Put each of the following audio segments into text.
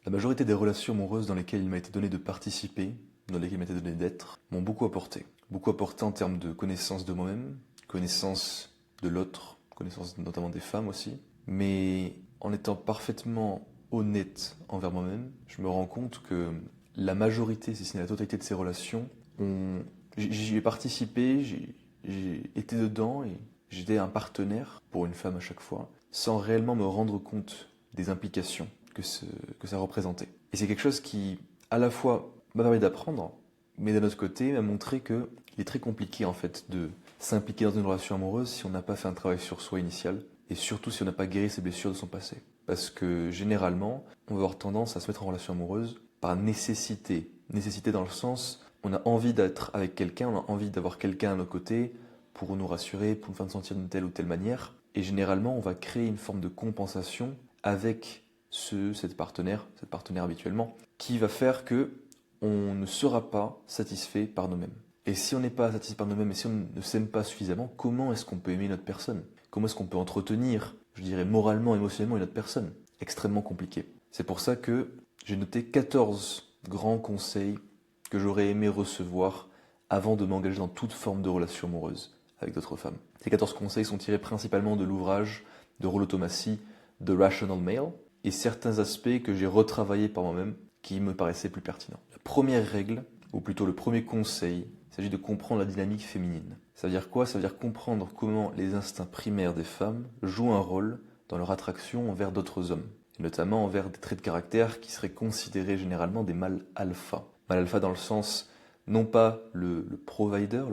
La majorité des relations amoureuses dans lesquelles il m'a été donné de participer, dans lesquelles il m'a été donné d'être, m'ont beaucoup apporté. Beaucoup apporté en termes de connaissance de moi-même, connaissance de l'autre, connaissance notamment des femmes aussi. Mais en étant parfaitement honnête envers moi-même, je me rends compte que la majorité, si ce n'est la totalité de ces relations, j'y ai participé, j'ai été dedans et j'étais un partenaire pour une femme à chaque fois, sans réellement me rendre compte des implications que ça représentait. Et c'est quelque chose qui, à la fois, m'a permis d'apprendre, mais d'un autre côté, m'a montré qu'il est très compliqué en fait de s'impliquer dans une relation amoureuse si on n'a pas fait un travail sur soi initial, et surtout si on n'a pas guéri ses blessures de son passé. Parce que généralement, on va avoir tendance à se mettre en relation amoureuse par nécessité. Nécessité dans le sens, on a envie d'être avec quelqu'un, on a envie d'avoir quelqu'un à nos côtés pour nous rassurer, pour nous faire sentir d'une telle ou telle manière. Et généralement, on va créer une forme de compensation avec cette partenaire habituellement, qui va faire que on ne sera pas satisfait par nous-mêmes. Et si on n'est pas satisfait par nous-mêmes et si on ne s'aime pas suffisamment, comment est-ce qu'on peut aimer une autre personne? Comment est-ce qu'on peut entretenir, je dirais moralement, émotionnellement une autre personne? Extrêmement compliqué. C'est pour ça que j'ai noté 14 grands conseils que j'aurais aimé recevoir avant de m'engager dans toute forme de relation amoureuse avec d'autres femmes. Ces 14 conseils sont tirés principalement de l'ouvrage de Rollo Tomassi, The Rational Male, et certains aspects que j'ai retravaillés par moi-même qui me paraissaient plus pertinents. La première règle, ou plutôt le premier conseil, il s'agit de comprendre la dynamique féminine. Ça veut dire quoi? Ça veut dire comprendre comment les instincts primaires des femmes jouent un rôle dans leur attraction envers d'autres hommes, et notamment envers des traits de caractère qui seraient considérés généralement des mâles alpha. Mâle alpha dans le sens, non pas le provider,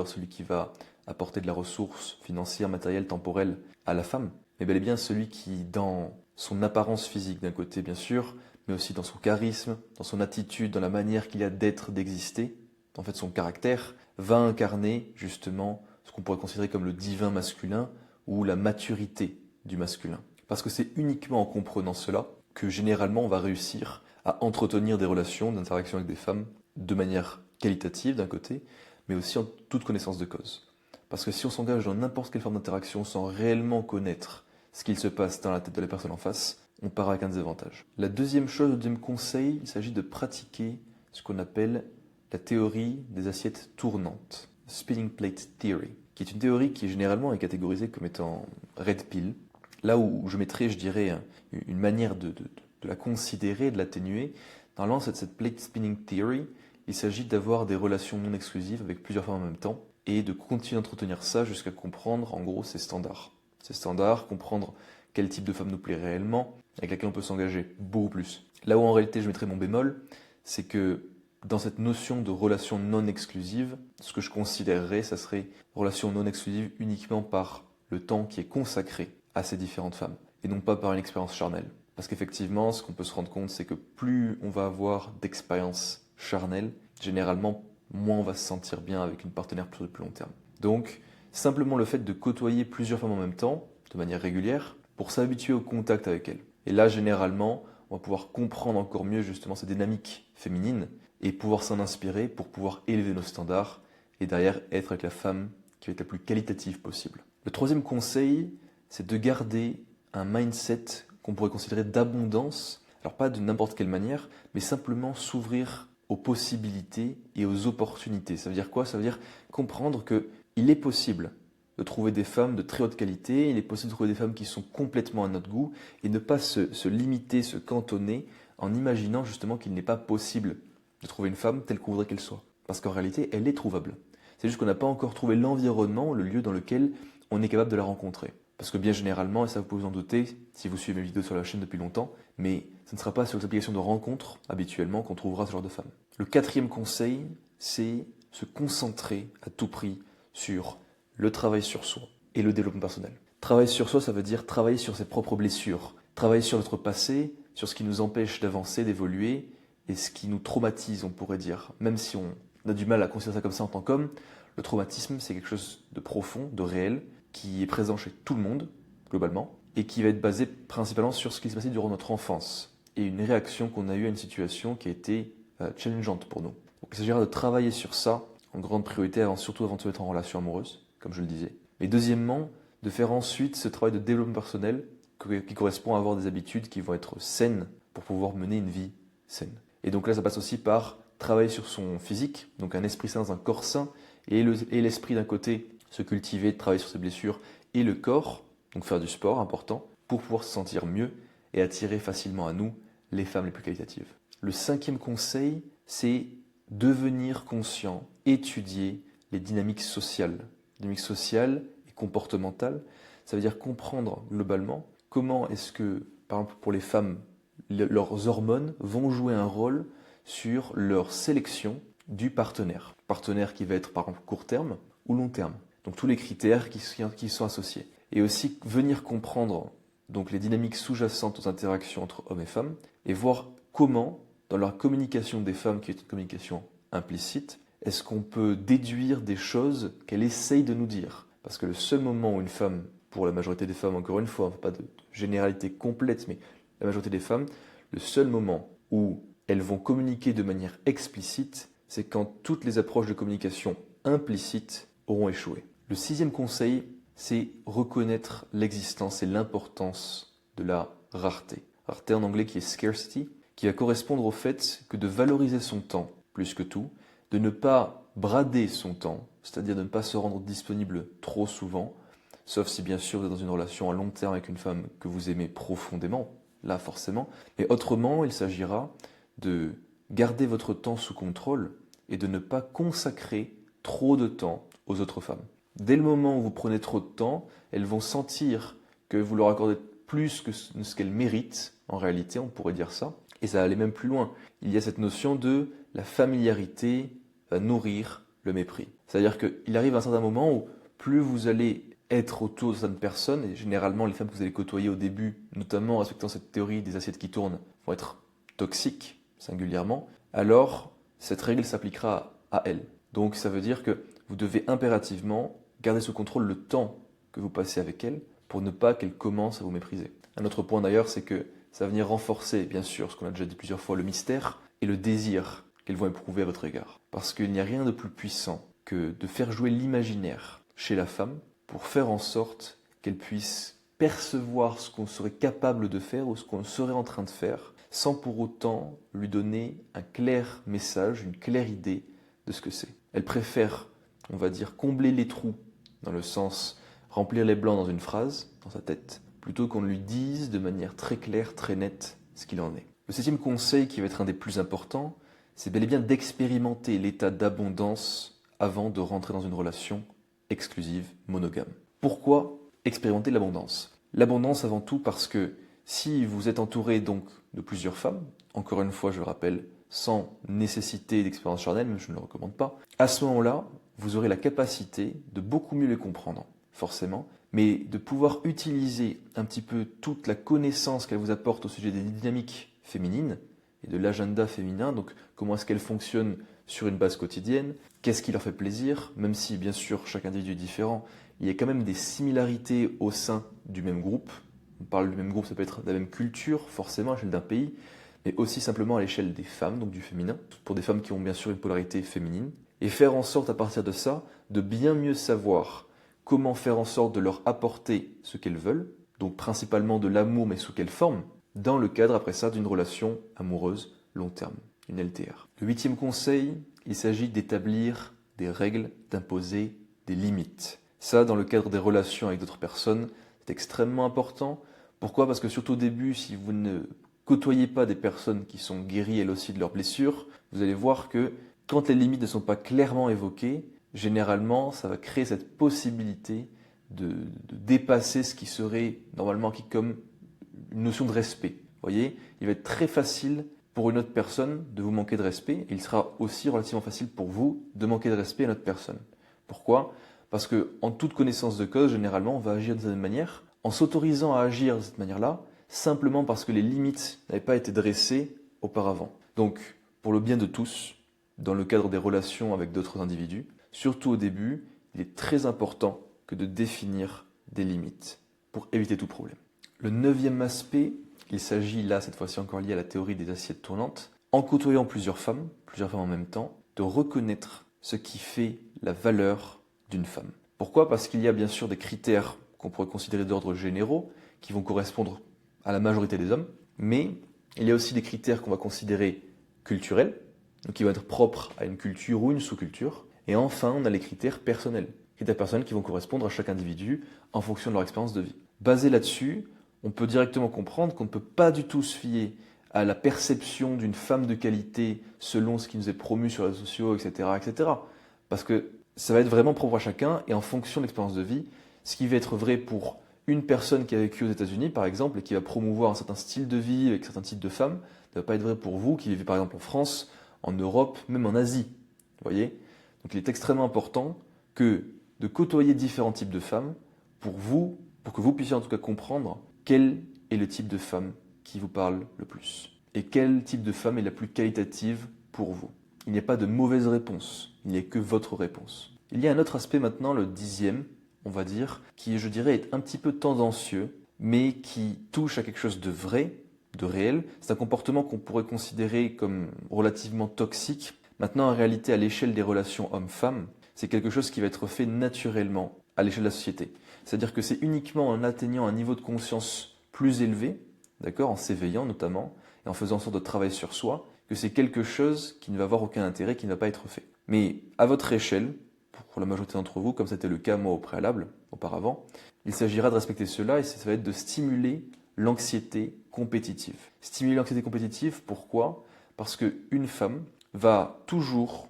celui qui va apporter de la ressource financière, matérielle, temporelle à la femme, mais bel et bien celui qui, dans son apparence physique d'un côté bien sûr, mais aussi dans son charisme, dans son attitude, dans la manière qu'il a d'être, d'exister, en fait son caractère, va incarner justement ce qu'on pourrait considérer comme le divin masculin ou la maturité du masculin. Parce que c'est uniquement en comprenant cela que généralement on va réussir à entretenir des relations d'interaction avec des femmes de manière qualitative d'un côté, mais aussi en toute connaissance de cause. Parce que si on s'engage dans n'importe quelle forme d'interaction sans réellement connaître ce qu'il se passe dans la tête de la personne en face, on part avec un désavantage. La deuxième chose, le deuxième conseil, il s'agit de pratiquer ce qu'on appelle la théorie des assiettes tournantes, Spinning Plate Theory, qui est une théorie qui généralement est catégorisée comme étant red pill, là où je mettrais, je dirais, une manière de la considérer, de l'atténuer. Normalement, cette Plate Spinning Theory, il s'agit d'avoir des relations non exclusives avec plusieurs femmes en même temps et de continuer d'entretenir ça jusqu'à comprendre en gros ses standards. Ces standards, comprendre quel type de femme nous plaît réellement, avec laquelle on peut s'engager beaucoup plus. Là où en réalité je mettrais mon bémol, c'est que dans cette notion de relation non exclusive, ce que je considérerais, ça serait relation non exclusive uniquement par le temps qui est consacré à ces différentes femmes, et non pas par une expérience charnelle. Parce qu'effectivement, ce qu'on peut se rendre compte, c'est que plus on va avoir d'expérience charnelle, généralement, moins on va se sentir bien avec une partenaire sur le plus long terme. Donc, simplement le fait de côtoyer plusieurs femmes en même temps, de manière régulière, pour s'habituer au contact avec elles. Et là, généralement, on va pouvoir comprendre encore mieux justement ces dynamiques féminines et pouvoir s'en inspirer pour pouvoir élever nos standards et derrière être avec la femme qui va être la plus qualitative possible. Le troisième conseil, c'est de garder un mindset qu'on pourrait considérer d'abondance, alors pas de n'importe quelle manière, mais simplement s'ouvrir aux possibilités et aux opportunités. Ça veut dire quoi? Ça veut dire comprendre qu'il est possible de trouver des femmes de très haute qualité, il est possible de trouver des femmes qui sont complètement à notre goût et ne pas se limiter, se cantonner en imaginant justement qu'il n'est pas possible de trouver une femme telle qu'on voudrait qu'elle soit. Parce qu'en réalité, elle est trouvable. C'est juste qu'on n'a pas encore trouvé l'environnement, le lieu dans lequel on est capable de la rencontrer. Parce que bien généralement, et ça vous pouvez vous en douter, si vous suivez mes vidéos sur la chaîne depuis longtemps, mais ce ne sera pas sur les applications de rencontres habituellement qu'on trouvera ce genre de femmes. Le quatrième conseil, c'est se concentrer à tout prix sur le travail sur soi et le développement personnel. Travail sur soi, ça veut dire travailler sur ses propres blessures, travailler sur notre passé, sur ce qui nous empêche d'avancer, d'évoluer, et ce qui nous traumatise, on pourrait dire. Même si on a du mal à considérer ça comme ça en tant qu'homme, le traumatisme, c'est quelque chose de profond, de réel, qui est présent chez tout le monde, globalement, et qui va être basé principalement sur ce qui s'est passé durant notre enfance, et une réaction qu'on a eue à une situation qui a été challengeante pour nous. Donc il s'agira de travailler sur ça, en grande priorité, surtout avant de se mettre en relation amoureuse, comme je le disais. Et deuxièmement, de faire ensuite ce travail de développement personnel qui correspond à avoir des habitudes qui vont être saines pour pouvoir mener une vie saine. Et donc là, ça passe aussi par travailler sur son physique, donc un esprit sain dans un corps sain, et l'esprit d'un côté, se cultiver, travailler sur ses blessures, et le corps, donc faire du sport, important, pour pouvoir se sentir mieux et attirer facilement à nous les femmes les plus qualitatives. Le 5e conseil, c'est devenir conscient, étudier les dynamiques sociales. Dynamiques sociales et comportementales, ça veut dire comprendre globalement comment est-ce que, par exemple pour les femmes, leurs hormones vont jouer un rôle sur leur sélection du partenaire. Partenaire qui va être par exemple court terme ou long terme. Donc tous les critères qui sont associés. Et aussi venir comprendre donc les dynamiques sous-jacentes aux interactions entre hommes et femmes et voir comment, dans leur communication des femmes, qui est une communication implicite, est-ce qu'on peut déduire des choses qu'elle essaye de nous dire. Parce que le seul moment où une femme, pour la majorité des femmes, encore une fois, pas de généralité complète, mais la majorité des femmes, le seul moment où elles vont communiquer de manière explicite, c'est quand toutes les approches de communication implicites auront échoué. Le 6e conseil, c'est reconnaître l'existence et l'importance de la rareté. Rareté en anglais qui est scarcity, qui va correspondre au fait que de valoriser son temps plus que tout, de ne pas brader son temps, c'est-à-dire de ne pas se rendre disponible trop souvent, sauf si bien sûr vous êtes dans une relation à long terme avec une femme que vous aimez profondément, là forcément, mais autrement il s'agira de garder votre temps sous contrôle et de ne pas consacrer trop de temps aux autres femmes. Dès le moment où vous prenez trop de temps, elles vont sentir que vous leur accordez plus que ce qu'elles méritent, en réalité, on pourrait dire ça. Et ça va aller même plus loin. Il y a cette notion de la familiarité va nourrir le mépris. C'est-à-dire qu'il arrive à un certain moment où plus vous allez être autour de certaines personnes, et généralement les femmes que vous allez côtoyer au début, notamment en respectant cette théorie des assiettes qui tournent, vont être toxiques, singulièrement, alors cette règle s'appliquera à elles. Donc ça veut dire que vous devez impérativement garder sous contrôle le temps que vous passez avec elles pour ne pas qu'elles commencent à vous mépriser. Un autre point d'ailleurs, c'est que ça va venir renforcer, bien sûr, ce qu'on a déjà dit plusieurs fois, le mystère et le désir qu'elles vont éprouver à votre égard. Parce qu'il n'y a rien de plus puissant que de faire jouer l'imaginaire chez la femme pour faire en sorte qu'elle puisse percevoir ce qu'on serait capable de faire ou ce qu'on serait en train de faire, sans pour autant lui donner un clair message, une claire idée de ce que c'est. Elle préfère, on va dire, combler les trous, dans le sens remplir les blancs dans une phrase, dans sa tête, plutôt qu'on lui dise de manière très claire, très nette, ce qu'il en est. Le 7e conseil, qui va être un des plus importants, c'est bel et bien d'expérimenter l'état d'abondance avant de rentrer dans une relation exclusive, monogame. Pourquoi expérimenter l'abondance? L'abondance avant tout parce que si vous êtes entouré donc de plusieurs femmes, encore une fois je le rappelle, sans nécessité d'expérience charnelle, mais je ne le recommande pas, à ce moment-là, vous aurez la capacité de beaucoup mieux les comprendre, forcément, mais de pouvoir utiliser un petit peu toute la connaissance qu'elle vous apporte au sujet des dynamiques féminines et de l'agenda féminin, donc comment est-ce qu'elles fonctionnent sur une base quotidienne, qu'est-ce qui leur fait plaisir, même si bien sûr chaque individu est différent, il y a quand même des similarités au sein du même groupe. On parle du même groupe, ça peut être de la même culture, forcément à l'échelle d'un pays, mais aussi simplement à l'échelle des femmes, donc du féminin, pour des femmes qui ont bien sûr une polarité féminine, et faire en sorte à partir de ça, de bien mieux savoir comment faire en sorte de leur apporter ce qu'elles veulent, donc principalement de l'amour, mais sous quelle forme, dans le cadre après ça d'une relation amoureuse long terme, une LTR. Le 8e conseil, il s'agit d'établir des règles, d'imposer des limites. Ça, dans le cadre des relations avec d'autres personnes, c'est extrêmement important. Pourquoi? Parce que surtout au début, si vous ne côtoyez pas des personnes qui sont guéries elles aussi de leurs blessures, vous allez voir que quand les limites ne sont pas clairement évoquées, généralement, ça va créer cette possibilité de dépasser ce qui serait normalement acquis comme une notion de respect. Vous voyez, il va être très facile pour une autre personne de vous manquer de respect, et il sera aussi relativement facile pour vous de manquer de respect à une autre personne. Pourquoi? Parce que en toute connaissance de cause, généralement, on va agir de cette manière, en s'autorisant à agir de cette manière-là, simplement parce que les limites n'avaient pas été dressées auparavant. Donc, pour le bien de tous, dans le cadre des relations avec d'autres individus, surtout au début, il est très important que de définir des limites pour éviter tout problème. Le 9e aspect, il s'agit là, cette fois-ci encore lié à la théorie des assiettes tournantes, en côtoyant plusieurs femmes en même temps, de reconnaître ce qui fait la valeur d'une femme. Pourquoi? Parce qu'il y a bien sûr des critères qu'on pourrait considérer d'ordre généraux, qui vont correspondre à la majorité des hommes, mais Il y a aussi des critères qu'on va considérer culturels, donc qui vont être propres à une culture ou une sous-culture. Et enfin, on a les critères personnels. Critères personnels qui vont correspondre à chaque individu en fonction de leur expérience de vie. Basé là-dessus, on peut directement comprendre qu'on ne peut pas du tout se fier à la perception d'une femme de qualité selon ce qui nous est promu sur les réseaux sociaux, etc., etc. Parce que ça va être vraiment propre à chacun et en fonction de l'expérience de vie, ce qui va être vrai pour une personne qui a vécu aux États-Unis, par exemple, et qui va promouvoir un certain style de vie avec certains types de femmes, ne va pas être vrai pour vous qui vivez par exemple en France, en Europe, même en Asie. Vous voyez? Donc il est extrêmement important que de côtoyer différents types de femmes pour que vous puissiez en tout cas comprendre quel est le type de femme qui vous parle le plus et quel type de femme est la plus qualitative pour vous. Il n'y a pas de mauvaise réponse, il n'y a que votre réponse. Il y a un autre aspect maintenant, le 10e, on va dire, qui je dirais est un petit peu tendancieux, mais qui touche à quelque chose de vrai, de réel. C'est un comportement qu'on pourrait considérer comme relativement toxique. Maintenant, en réalité, à l'échelle des relations hommes-femmes, c'est quelque chose qui va être fait naturellement à l'échelle de la société. C'est-à-dire que c'est uniquement en atteignant un niveau de conscience plus élevé, d'accord, en s'éveillant notamment, et en faisant en sorte de travailler sur soi, que c'est quelque chose qui ne va avoir aucun intérêt, qui ne va pas être fait. Mais à votre échelle, pour la majorité d'entre vous, comme c'était le cas moi au préalable, auparavant, il s'agira de respecter cela et ça va être de stimuler l'anxiété compétitive. Stimuler l'anxiété compétitive, pourquoi? Parce qu'une femme va toujours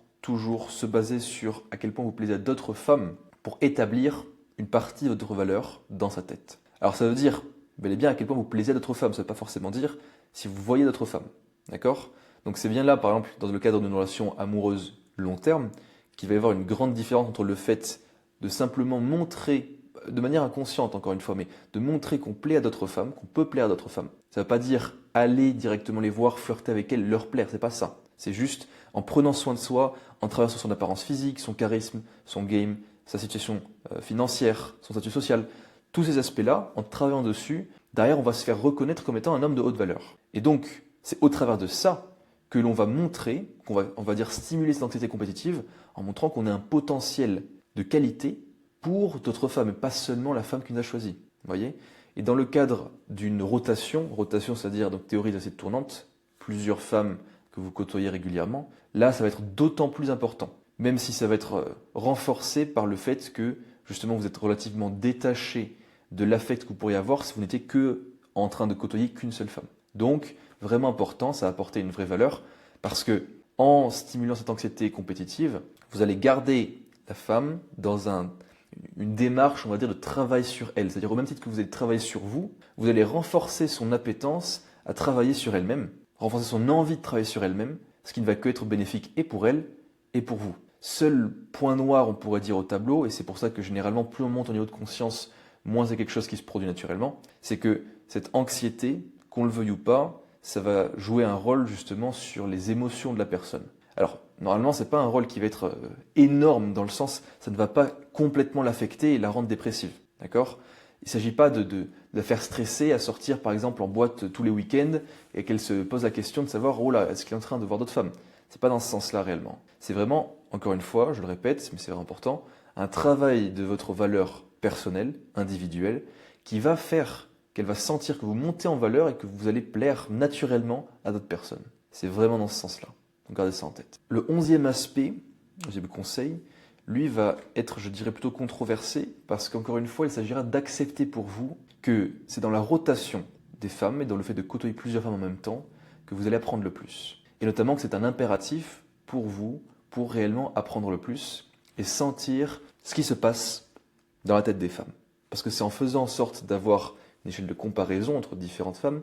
se baser sur à quel point vous plaisez à d'autres femmes pour établir une partie de votre valeur dans sa tête. Alors ça veut dire bel et bien à quel point vous plaisez à d'autres femmes, ça ne veut pas forcément dire si vous voyez d'autres femmes, d'accord? Donc c'est bien là, par exemple, dans le cadre d'une relation amoureuse long terme, qu'il va y avoir une grande différence entre le fait de simplement montrer, de manière inconsciente encore une fois, mais de montrer qu'on plaît à d'autres femmes, qu'on peut plaire à d'autres femmes. Ça ne veut pas dire aller directement les voir, flirter avec elles, leur plaire, c'est pas ça. C'est juste en prenant soin de soi, en travaillant sur son apparence physique, son charisme, son game, sa situation financière, son statut social. Tous ces aspects-là, en travaillant dessus, derrière on va se faire reconnaître comme étant un homme de haute valeur. Et donc, c'est au travers de ça que l'on va montrer, on va dire stimuler cette anxiété compétitive en montrant qu'on a un potentiel de qualité pour d'autres femmes, et pas seulement la femme qui nous a choisi. Vous voyez? Et dans le cadre d'une rotation c'est-à-dire donc théorie d'assiette tournante, plusieurs femmes que vous côtoyez régulièrement, là ça va être d'autant plus important. Même si ça va être renforcé par le fait que justement vous êtes relativement détaché de l'affect que vous pourriez avoir si vous n'étiez que en train de côtoyer qu'une seule femme. Donc, vraiment important, ça va apporter une vraie valeur parce que en stimulant cette anxiété compétitive, vous allez garder la femme dans une démarche, on va dire, de travail sur elle. C'est-à-dire au même titre que vous allez travailler sur vous, vous allez renforcer son appétence à travailler sur elle-même, renforcer son envie de travailler sur elle-même, ce qui ne va que être bénéfique et pour elle et pour vous. Seul point noir, on pourrait dire, au tableau, et c'est pour ça que généralement, plus on monte au niveau de conscience, moins c'est quelque chose qui se produit naturellement, c'est que cette anxiété, qu'on le veuille ou pas, ça va jouer un rôle justement sur les émotions de la personne. Alors, normalement, ce n'est pas un rôle qui va être énorme dans le sens, ça ne va pas complètement l'affecter et la rendre dépressive. D'accord? Il ne s'agit pas de la faire stresser à sortir par exemple en boîte tous les week-ends et qu'elle se pose la question de savoir, oh là, est-ce qu'il est en train de voir d'autres femmes? C'est pas dans ce sens-là réellement. C'est vraiment, encore une fois, je le répète, mais c'est vraiment important, un travail de votre valeur personnelle, individuelle, qui va faire qu'elle va sentir que vous montez en valeur et que vous allez plaire naturellement à d'autres personnes. C'est vraiment dans ce sens-là. Donc gardez ça en tête. Le 11e aspect, le 11e conseil, lui va être, je dirais, plutôt controversé parce qu'encore une fois, il s'agira d'accepter pour vous que c'est dans la rotation des femmes et dans le fait de côtoyer plusieurs femmes en même temps que vous allez apprendre le plus. Et notamment que c'est un impératif pour vous, pour réellement apprendre le plus et sentir ce qui se passe dans la tête des femmes. Parce que c'est en faisant en sorte d'avoir une échelle de comparaison entre différentes femmes,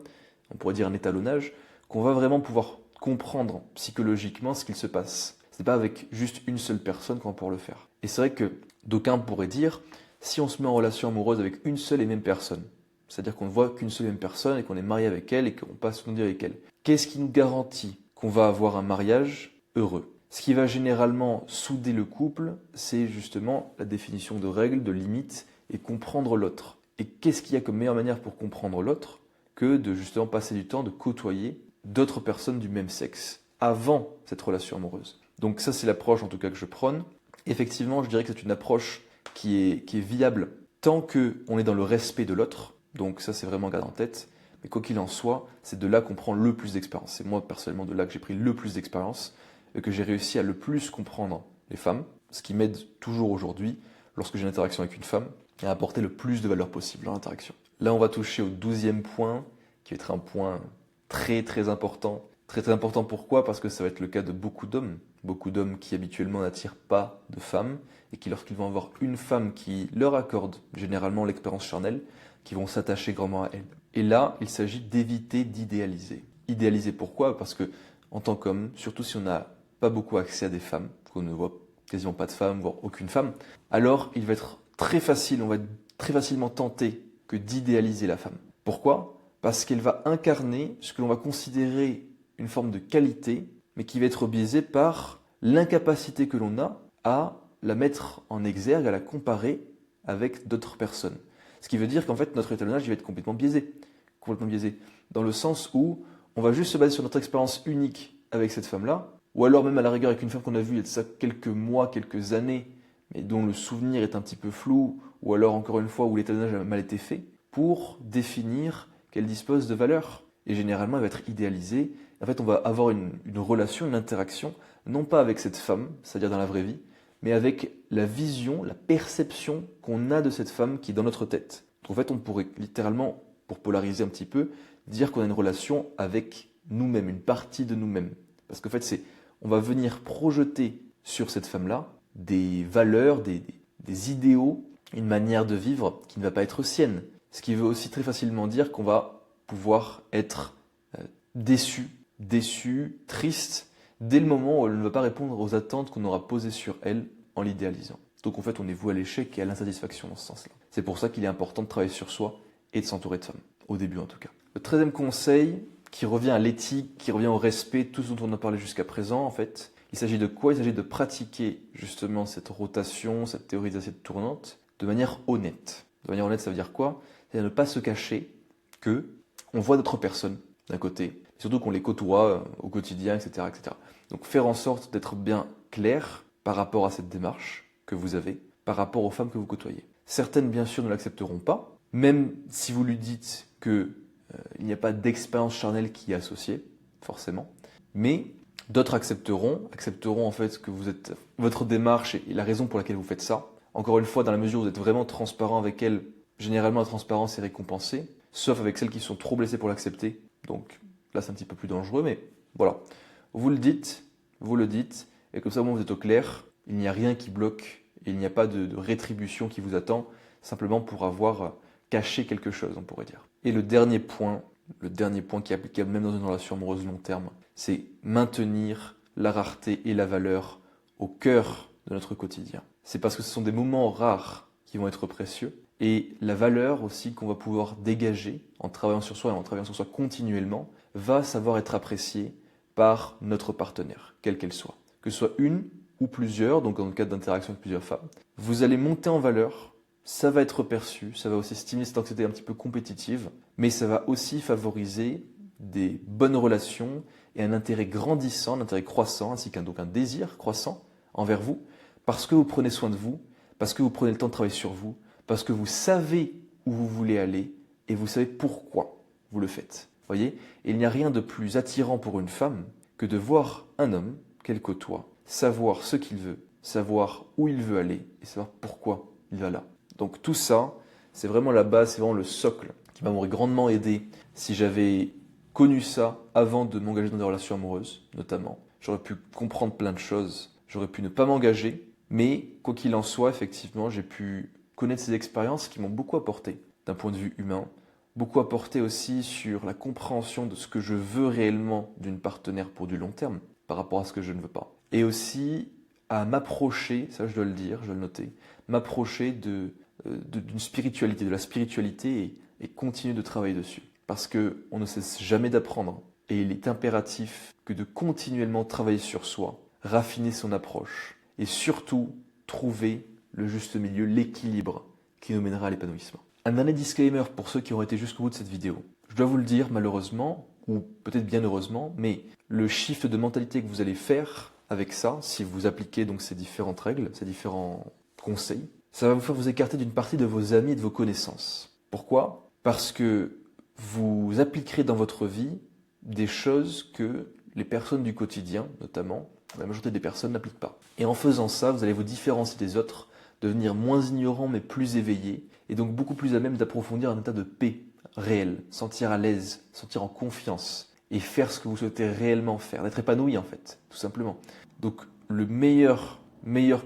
on pourrait dire un étalonnage, qu'on va vraiment pouvoir comprendre psychologiquement ce qu'il se passe. Ce n'est pas avec juste une seule personne qu'on va pouvoir le faire. Et c'est vrai que d'aucuns pourraient dire, si on se met en relation amoureuse avec une seule et même personne, c'est-à-dire qu'on ne voit qu'une seule et même personne et qu'on est marié avec elle et qu'on passe notre vie avec elle, qu'est-ce qui nous garantit qu'on va avoir un mariage heureux? Ce qui va généralement souder le couple, c'est justement la définition de règles, de limites et comprendre l'autre. Et qu'est-ce qu'il y a comme meilleure manière pour comprendre l'autre que de justement passer du temps, de côtoyer d'autres personnes du même sexe avant cette relation amoureuse. Donc ça, c'est l'approche en tout cas que je prône. Effectivement, je dirais que c'est une approche qui est viable tant qu'on est dans le respect de l'autre. Donc ça, c'est vraiment garder en tête. Mais quoi qu'il en soit, c'est de là qu'on prend le plus d'expérience. C'est moi personnellement de là que j'ai pris le plus d'expérience et que j'ai réussi à le plus comprendre les femmes, ce qui m'aide toujours aujourd'hui, lorsque j'ai une interaction avec une femme, à apporter le plus de valeur possible dans l'interaction. Là, on va toucher au 12e point, qui va être un point très très important. Très très important pourquoi? Parce que ça va être le cas de beaucoup d'hommes qui habituellement n'attirent pas de femmes, et qui lorsqu'ils vont avoir une femme qui leur accorde généralement l'expérience charnelle, qui vont s'attacher grandement à elle. Et là, il s'agit d'éviter d'idéaliser. Idéaliser pourquoi? Parce que en tant qu'homme, surtout si on n'a pas beaucoup accès à des femmes, qu'on ne voit quasiment pas de femmes, voire aucune femme, alors il va être très facile, on va être très facilement tenté que d'idéaliser la femme. Pourquoi? Parce qu'elle va incarner ce que l'on va considérer une forme de qualité, mais qui va être biaisée par l'incapacité que l'on a à la mettre en exergue, à la comparer avec d'autres personnes. Ce qui veut dire qu'en fait, notre étalonnage il va être complètement biaisé. Complètement biaisé. Dans le sens où on va juste se baser sur notre expérience unique avec cette femme-là, ou alors même à la rigueur avec une femme qu'on a vue il y a de ça quelques mois, quelques années, mais dont le souvenir est un petit peu flou, ou alors encore une fois où l'étalonnage a mal été fait, pour définir qu'elle dispose de valeur. Et généralement, elle va être idéalisée. En fait, on va avoir une relation, une interaction, non pas avec cette femme, c'est-à-dire dans la vraie vie, mais avec la vision, la perception qu'on a de cette femme qui est dans notre tête. Donc, en fait, on pourrait littéralement, pour polariser un petit peu, dire qu'on a une relation avec nous-mêmes, une partie de nous-mêmes. Parce qu'en fait, on va venir projeter sur cette femme-là des valeurs, des idéaux, une manière de vivre qui ne va pas être sienne. Ce qui veut aussi très facilement dire qu'on va pouvoir être déçu, triste, dès le moment où elle ne va pas répondre aux attentes qu'on aura posées sur elle en l'idéalisant. Donc en fait, on est voué à l'échec et à l'insatisfaction dans ce sens-là. C'est pour ça qu'il est important de travailler sur soi et de s'entourer de femmes, au début en tout cas. Le 13e conseil, qui revient à l'éthique, qui revient au respect, tout ce dont on a parlé jusqu'à présent en fait, il s'agit de quoi? Il s'agit de pratiquer justement cette rotation, cette théorie d'assiette tournante, de manière honnête. De manière honnête, ça veut dire quoi? C'est-à-dire ne pas se cacher que on voit d'autres personnes d'un côté, surtout qu'on les côtoie au quotidien, etc., etc. Donc faire en sorte d'être bien clair par rapport à cette démarche que vous avez, par rapport aux femmes que vous côtoyez. Certaines, bien sûr, ne l'accepteront pas, même si vous lui dites que il n'y a pas d'expérience charnelle qui est associée, forcément, mais d'autres accepteront en fait que vous êtes votre démarche et la raison pour laquelle vous faites ça. Encore une fois, dans la mesure où vous êtes vraiment transparent avec elles, généralement la transparence est récompensée, sauf avec celles qui sont trop blessées pour l'accepter. Donc là, c'est un petit peu plus dangereux, mais voilà. Vous le dites, et comme ça, au moins vous êtes au clair. Il n'y a rien qui bloque, et il n'y a pas de rétribution qui vous attend, simplement pour avoir caché quelque chose, on pourrait dire. Et le dernier point qui est applicable même dans une relation amoureuse long terme, c'est maintenir la rareté et la valeur au cœur de notre quotidien. C'est parce que ce sont des moments rares qui vont être précieux, et la valeur aussi qu'on va pouvoir dégager en travaillant sur soi et en travaillant sur soi continuellement va savoir être appréciée par notre partenaire, quelle qu'elle soit. Que ce soit une ou plusieurs, donc dans le cadre d'interaction avec plusieurs femmes, vous allez monter en valeur, ça va être perçu, ça va aussi stimuler cette anxiété un petit peu compétitive, mais ça va aussi favoriser des bonnes relations et un intérêt grandissant, un intérêt croissant, ainsi qu'un désir croissant envers vous, parce que vous prenez soin de vous, parce que vous prenez le temps de travailler sur vous, parce que vous savez où vous voulez aller et vous savez pourquoi vous le faites. Voyez, et il n'y a rien de plus attirant pour une femme que de voir un homme qu'elle côtoie, savoir ce qu'il veut, savoir où il veut aller et savoir pourquoi il va là. Donc tout ça, c'est vraiment la base, c'est vraiment le socle qui m'aurait grandement aidé si j'avais connu ça avant de m'engager dans des relations amoureuses, notamment. J'aurais pu comprendre plein de choses, j'aurais pu ne pas m'engager, mais quoi qu'il en soit, effectivement, j'ai pu connaître ces expériences qui m'ont beaucoup apporté d'un point de vue humain, beaucoup apporté aussi sur la compréhension de ce que je veux réellement d'une partenaire pour du long terme par rapport à ce que je ne veux pas. Et aussi à m'approcher, ça je dois le dire, je dois le noter, m'approcher d'une spiritualité, de la spiritualité et continuer de travailler dessus. Parce qu'on ne cesse jamais d'apprendre et il est impératif que de continuellement travailler sur soi, raffiner son approche et surtout trouver le juste milieu, l'équilibre qui nous mènera à l'épanouissement. Un dernier disclaimer pour ceux qui auraient été jusqu'au bout de cette vidéo. Je dois vous le dire malheureusement, ou peut-être bien heureusement, mais le shift de mentalité que vous allez faire avec ça, si vous appliquez donc ces différentes règles, ces différents conseils, ça va vous faire vous écarter d'une partie de vos amis et de vos connaissances. Pourquoi? Parce que vous appliquerez dans votre vie des choses que les personnes du quotidien, notamment, la majorité des personnes n'appliquent pas. Et en faisant ça, vous allez vous différencier des autres, devenir moins ignorant mais plus éveillé, et donc beaucoup plus à même d'approfondir un état de paix réel, sentir à l'aise, sentir en confiance, et faire ce que vous souhaitez réellement faire, d'être épanoui en fait, tout simplement. Donc le meilleur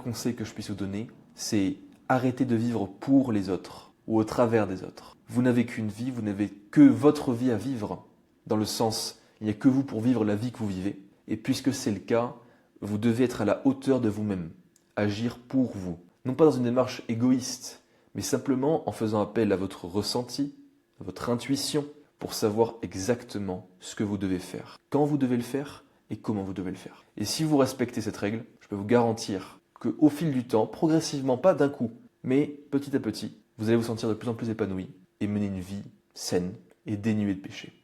conseil que je puisse vous donner, c'est arrêter de vivre pour les autres ou au travers des autres. Vous n'avez qu'une vie, vous n'avez que votre vie à vivre, dans le sens, il n'y a que vous pour vivre la vie que vous vivez. Et puisque c'est le cas, vous devez être à la hauteur de vous-même, agir pour vous. Non pas dans une démarche égoïste, mais simplement en faisant appel à votre ressenti, à votre intuition, pour savoir exactement ce que vous devez faire, quand vous devez le faire et comment vous devez le faire. Et si vous respectez cette règle, je peux vous garantir qu'au fil du temps, progressivement, pas d'un coup, mais petit à petit, vous allez vous sentir de plus en plus épanoui et mener une vie saine et dénuée de péché.